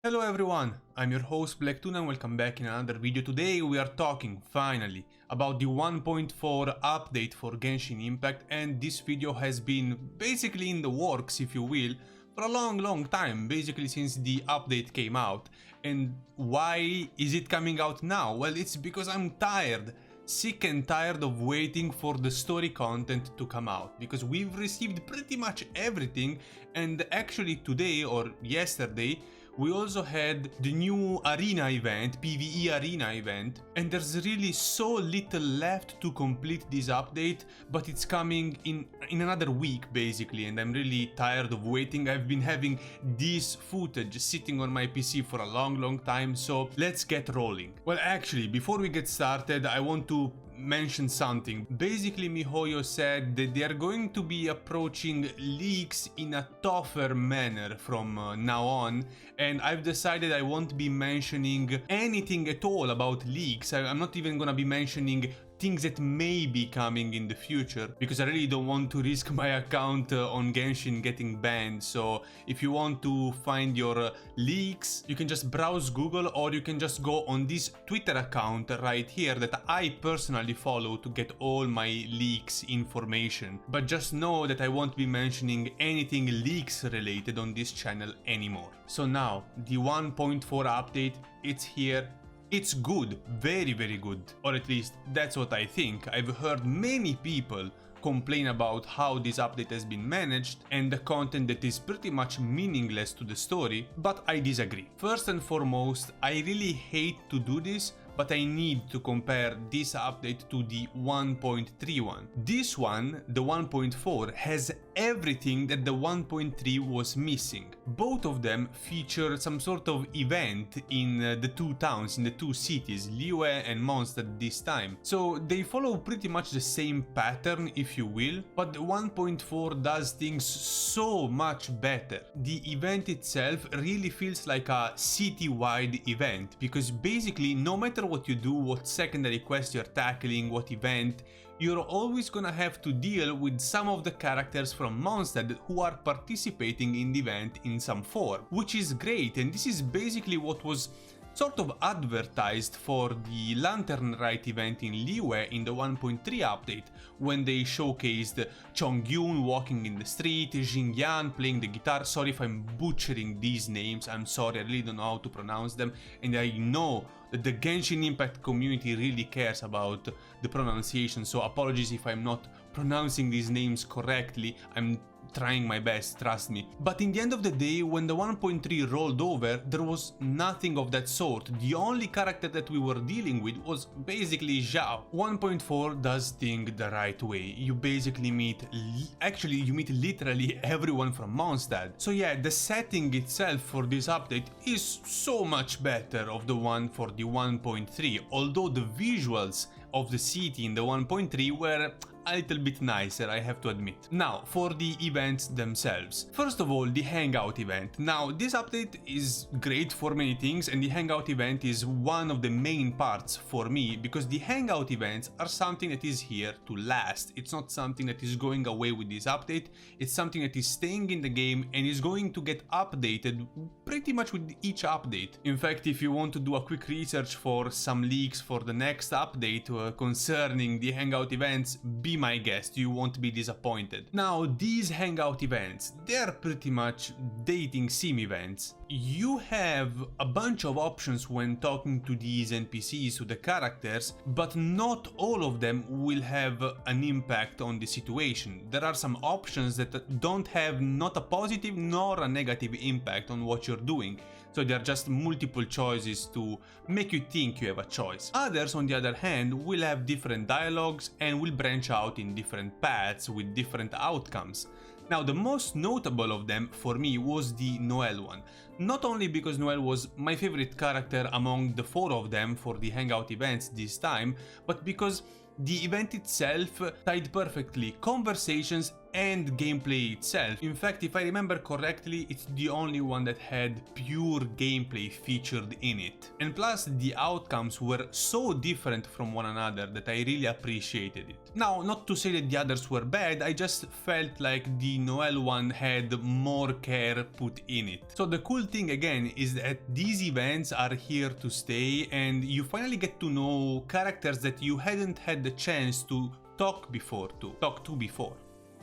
Hello everyone, I'm your host BlackTuna and welcome back in another video. Today we are talking, finally, about the 1.4 update for Genshin Impact, and this video has been basically in the works, if you will, for a long time, basically since the update came out. And why is it coming out now? Well, it's because I'm tired. Sick and tired of waiting for the story content to come out, because we've received pretty much everything, and actually today or yesterday we also had the new arena event, PvE arena event, and there's really so little left to complete this update, but it's coming in another week basically, and I'm really tired of waiting. I've been having this footage sitting on my PC for a long time, so let's get rolling. Well, actually, before we get started, I want to mention something. Basically, Mihoyo said that they are going to be approaching leaks in a tougher manner from now on, and I've decided I won't be mentioning anything at all about leaks. I'm not even gonna be mentioning things that may be coming in the future, because I really don't want to risk my account on Genshin getting banned. So if you want to find your leaks, you can just browse Google, or you can just go on this Twitter account right here that I personally follow to get all my leaks information. But just know that I won't be mentioning anything leaks related on this channel anymore. So now, the 1.4 update, it's here. It's good, very good, or at least that's what I think. I've heard many people complain about how this update has been managed and the content that is pretty much meaningless to the story, but I disagree. First and foremost, I really hate to do this, but I need to compare this update to the 1.3 This one, the 1.4, has everything that the 1.3 was missing. Both of them feature some sort of event in the two towns, in the two cities, Liyue and Monstadt this time. So they follow pretty much the same pattern, if you will, but the 1.4 does things so much better. The event itself really feels like a city-wide event, because basically no matter what you do, what secondary quest you're tackling, what event, you're always gonna have to deal with some of the characters from Monstadt who are participating in the event in some form, which is great, and this is basically what was sort of advertised for the Lantern Rite event in Liyue in the 1.3 update, when they showcased Chongyun walking in the street, Jingyan playing the guitar. Sorry if I'm butchering these names, I'm sorry, I really don't know how to pronounce them, and I know that the Genshin Impact community really cares about the pronunciation, so apologies if I'm not pronouncing these names correctly. I'm trying my best, trust me. But in the end of the day, when the 1.3 rolled over, there was nothing of that sort. The only character that we were dealing with was basically Zhao. 1.4 does things the right way. You basically meet, you meet literally everyone from Monstadt. So yeah, the setting itself for this update is so much better of the one for the 1.3, although the visuals of the city in the 1.3 were a little bit nicer, I have to admit. Now, for the events themselves. First of all, the Hangout event. Now, this update is great for many things, and the Hangout event is one of the main parts for me, because the Hangout events are something that is here to last. It's not something that is going away with this update, it's something that is staying in the game and is going to get updated pretty much with each update. In fact, if you want to do a quick research for some leaks for the next update concerning the Hangout events, be my guest, you won't be disappointed. Now, these Hangout events, they're pretty much dating sim events. You have a bunch of options when talking to these NPCs, to the characters, but not all of them will have an impact on the situation. There are some options that don't have not a positive nor a negative impact on what you're doing. So they are just multiple choices to make you think you have a choice. Others, on the other hand, will have different dialogues and will branch out in different paths with different outcomes. Now, the most notable of them for me was the Noelle one. Not only because Noelle was my favorite character among the four of them for the Hangout events this time, but because the event itself tied perfectly conversations and gameplay itself. In fact, if I remember correctly, it's the only one that had pure gameplay featured in it. And plus, the outcomes were so different from one another that I really appreciated it. Now, not to say that the others were bad, I just felt like the Noel one had more care put in it. So the cool thing again is that these events are here to stay, and you finally get to know characters that you hadn't had the chance to talk to before.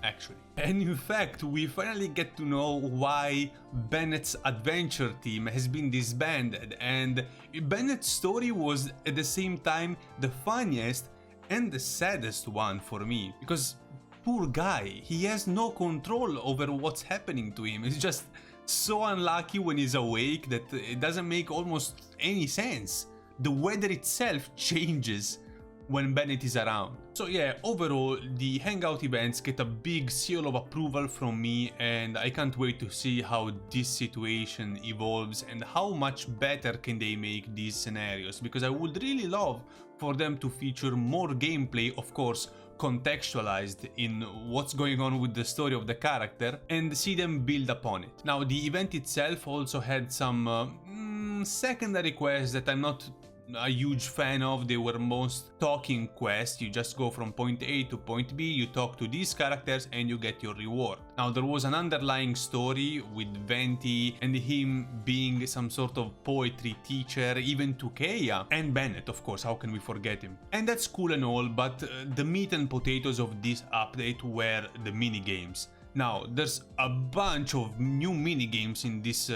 Actually. And in fact, we finally get to know why Bennett's adventure team has been disbanded, and Bennett's story was at the same time the funniest and the saddest one for me, because poor guy, he has no control over what's happening to him. It's just so unlucky when he's awake that it doesn't make almost any sense. The weather itself changes when Bennett is around. So yeah, overall, the Hangout events get a big seal of approval from me, and I can't wait to see how this situation evolves and how much better can they make these scenarios, because I would really love for them to feature more gameplay, of course, contextualized in what's going on with the story of the character, and see them build upon it. Now, the event itself also had some secondary quests that I'm not a huge fan of. They were most talking quests. You just go from point A to point B, you talk to these characters and you get your reward. Now, there was an underlying story with Venti and him being some sort of poetry teacher, even to Kea, and Bennett, of course, how can we forget him? And that's cool and all, but the meat and potatoes of this update were the minigames. Now, there's a bunch of new minigames in this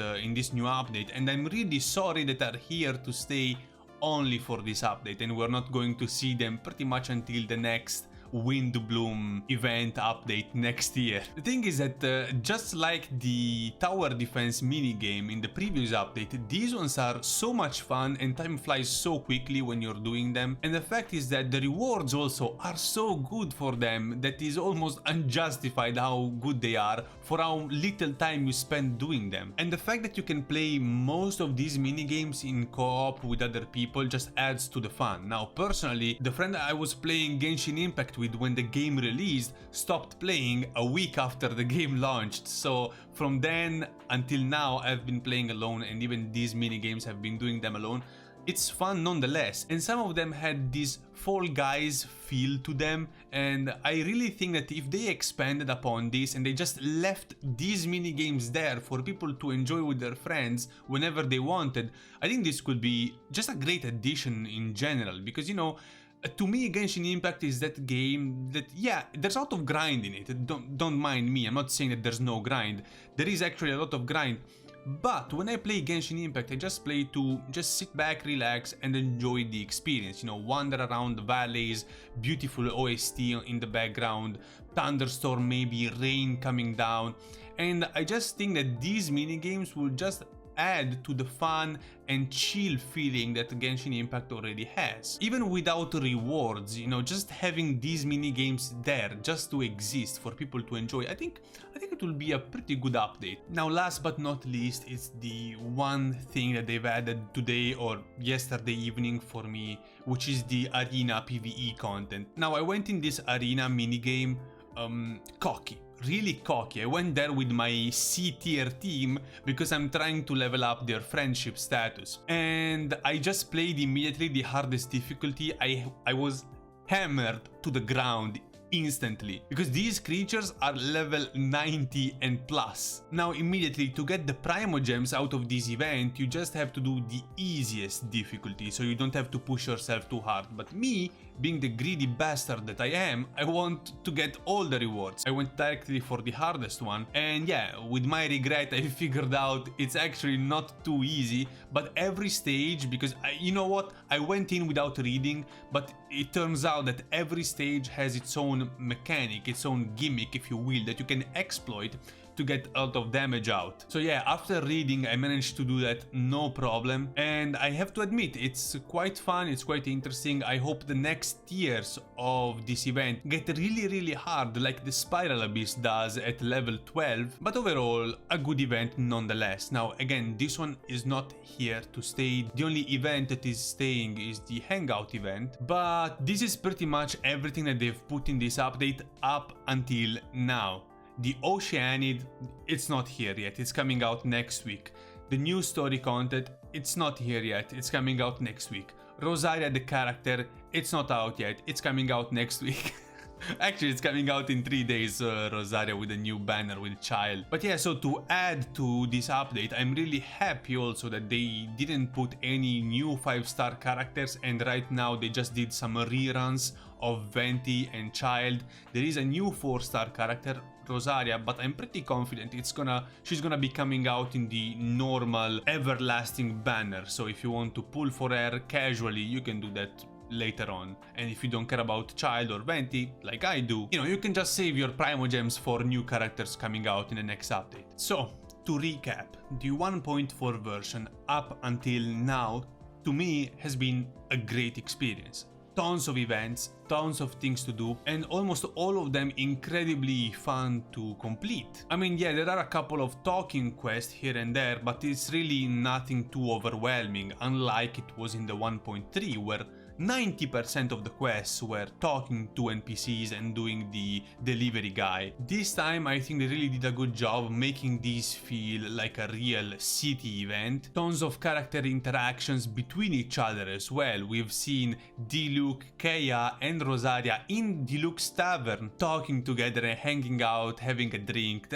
new update, and I'm really sorry that are here to stay only for this update, and we're not going to see them pretty much until the next Windbloom event update next year. The thing is that just like the tower defense minigame in the previous update, these ones are so much fun and time flies so quickly when you're doing them, and the fact is that the rewards also are so good for them that is almost unjustified how good they are for how little time you spend doing them. And the fact that you can play most of these minigames in co-op with other people just adds to the fun. Now, personally, the friend I was playing Genshin Impact with when the game released stopped playing a week after the game launched, so from then until now I've been playing alone, and even these minigames have been doing them alone. It's fun nonetheless, and some of them had this Fall Guys feel to them, and I really think that if they expanded upon this and they just left these minigames there for people to enjoy with their friends whenever they wanted, I think this could be just a great addition in general, because, you know, to me, Genshin Impact is that game that, yeah, there's a lot of grind in it. Don't mind me, I'm not saying that there's no grind. There is actually a lot of grind. But when I play Genshin Impact, I just play to just sit back, relax, and enjoy the experience. You know, wander around the valleys, beautiful OST in the background, thunderstorm, maybe rain coming down. And I just think that these minigames will just add to the fun and chill feeling that Genshin Impact already has. Even without rewards, you know, just having these mini games there just to exist for people to enjoy, I think it will be a pretty good update. Now, last but not least, it's the one thing that they've added today or yesterday evening for me, which is the arena PvE content. Now, I went in this arena minigame cocky. Really cocky. I went there with my C tier team because I'm trying to level up their friendship status. And I just played immediately the hardest difficulty. I was hammered to the ground instantly because these creatures are level 90 and plus. Now immediately, to get the Primogems out of this event, you just have to do the easiest difficulty, so you don't have to push yourself too hard. But me, being the greedy bastard that I am, I want to get all the rewards. I went directly for the hardest one, and yeah, with my regret, I figured out it's actually not too easy, but every stage, because you know what, I went in without reading, but it turns out that every stage has its own mechanic, its own gimmick, if you will, that you can exploit to get a lot of damage out. So yeah, after reading I managed to do that no problem, and I have to admit it's quite fun, it's quite interesting. I hope the next tiers of this event get really hard like the Spiral Abyss does at level 12, but overall a good event nonetheless. Now again, this one is not here to stay. The only event that is staying is the Hangout event, but this is pretty much everything that they've put in this update up until now. The Oceanid, it's not here yet, it's coming out next week. The new story content, it's not here yet, it's coming out next week. Rosaria the character, it's not out yet, it's coming out next week. Actually, it's coming out in 3 days, Rosaria with a new banner with child. But yeah, so to add to this update, I'm really happy also that they didn't put any new 5-star characters, and right now they just did some reruns of Venti and Child. There is a new 4-star character, Rosaria, but I'm pretty confident she's gonna be coming out in the normal everlasting banner. So if you want to pull for her casually, you can do that later on. And if you don't care about Child or Venti, like I do, you can just save your Primogems for new characters coming out in the next update. So, to recap, the 1.4 version up until now, to me, has been a great experience. Tons of events, tons of things to do, and almost all of them incredibly fun to complete. I mean, yeah, there are a couple of talking quests here and there, but it's really nothing too overwhelming, unlike it was in the 1.3, where 90% of the quests were talking to NPCs and doing the delivery guy. This time I think they really did a good job making this feel like a real city event. Tons of character interactions between each other as well. We've seen Diluc, Keia and Rosaria in Diluc's tavern talking together and hanging out, having a drink.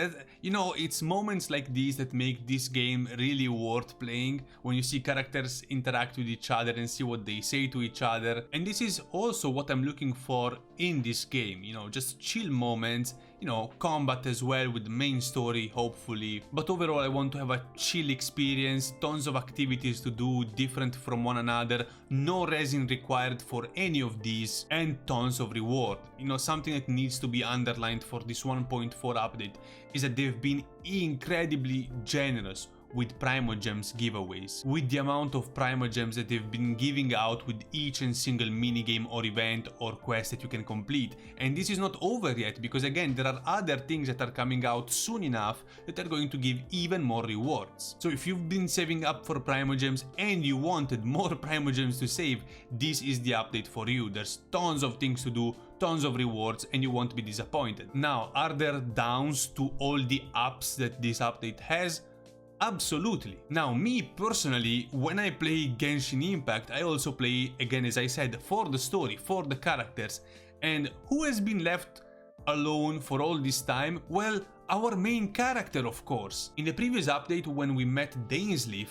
It's moments like these that make this game really worth playing, when you see characters interact with each other and see what they say to each other. And this is also what I'm looking for in this game, just chill moments, combat as well with the main story, hopefully. But overall, I want to have a chill experience, tons of activities to do, different from one another, no resin required for any of these, and tons of reward. Something that needs to be underlined for this 1.4 update is that they've been incredibly generous with Primogems giveaways, with the amount of Primogems that they've been giving out with each and single minigame or event or quest that you can complete. And this is not over yet, because again, there are other things that are coming out soon enough that are going to give even more rewards. So if you've been saving up for Primogems and you wanted more Primogems to save, this is the update for you. There's tons of things to do, tons of rewards, and you won't be disappointed. Now, are there downs to all the ups that this update has? Absolutely. Now, me personally, when I play Genshin Impact, I also play, again as I said, for the story, for the characters. And who has been left alone for all this time? Well, our main character, of course. In the previous update, when we met Dainsleif,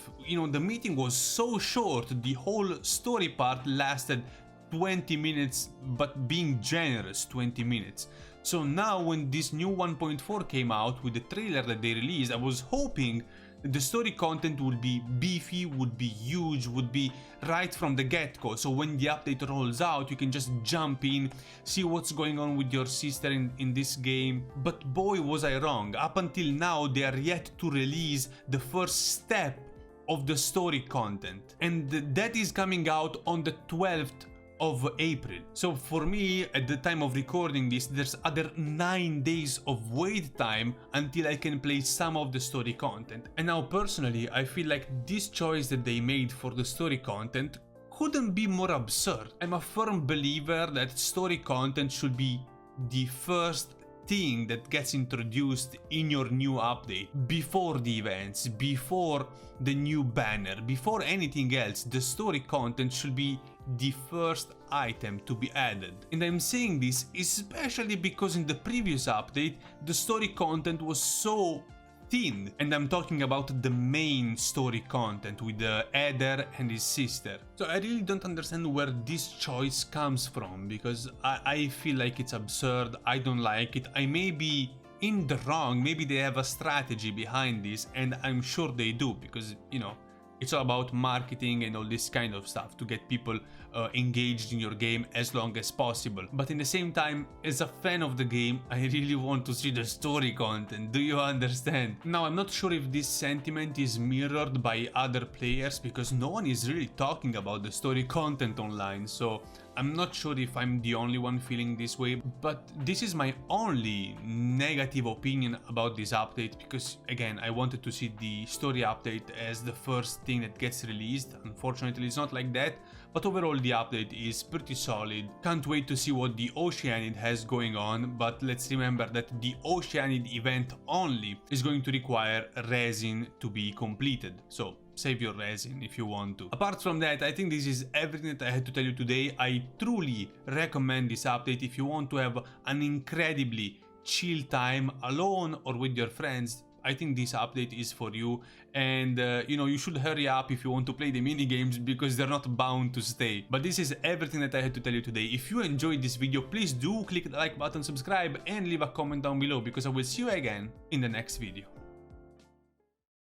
the meeting was so short, the whole story part lasted 20 minutes, but being generous, 20 minutes. So now when this new 1.4 came out with the trailer that they released, I was hoping the story content would be beefy, would be huge, would be right from the get-go. So when the update rolls out, you can just jump in, see what's going on with your sister in this game. But boy, was I wrong. Up until now, they are yet to release the first step of the story content. And that is coming out on the 12th of April. So for me, at the time of recording this, there's other 9 days of wait time until I can play some of the story content. And now personally, I feel like this choice that they made for the story content couldn't be more absurd. I'm a firm believer that story content should be the first thing that gets introduced in your new update, before the events, before the new banner, before anything else. The story content should be the first item to be added. And I'm saying this especially because in the previous update the story content was so thin, and I'm talking about the main story content with the Eder and his sister. So I really don't understand where this choice comes from, because I feel like it's absurd. I don't like it. I may be in the wrong, maybe they have a strategy behind this, and I'm sure they do, because It's all about marketing and all this kind of stuff to get people engaged in your game as long as possible. But in the same time, as a fan of the game, I really want to see the story content. Do you understand? Now, I'm not sure if this sentiment is mirrored by other players, because no one is really talking about the story content online, so I'm not sure if I'm the only one feeling this way, but this is my only negative opinion about this update, because again, I wanted to see the story update as the first thing that gets released. Unfortunately, it's not like that, but overall the update is pretty solid. Can't wait to see what the Oceanid has going on, but let's remember that the Oceanid event only is going to require resin to be completed, so save your resin if you want to. Apart from that, I think this is everything that I had to tell you today. I truly recommend this update if you want to have an incredibly chill time alone or with your friends. I think this update is for you, and you know, you should hurry up if you want to play the mini games, because they're not bound to stay. But this is everything that I had to tell you today. If you enjoyed this video, please do click the like button, subscribe, and leave a comment down below, because I will see you again in the next video.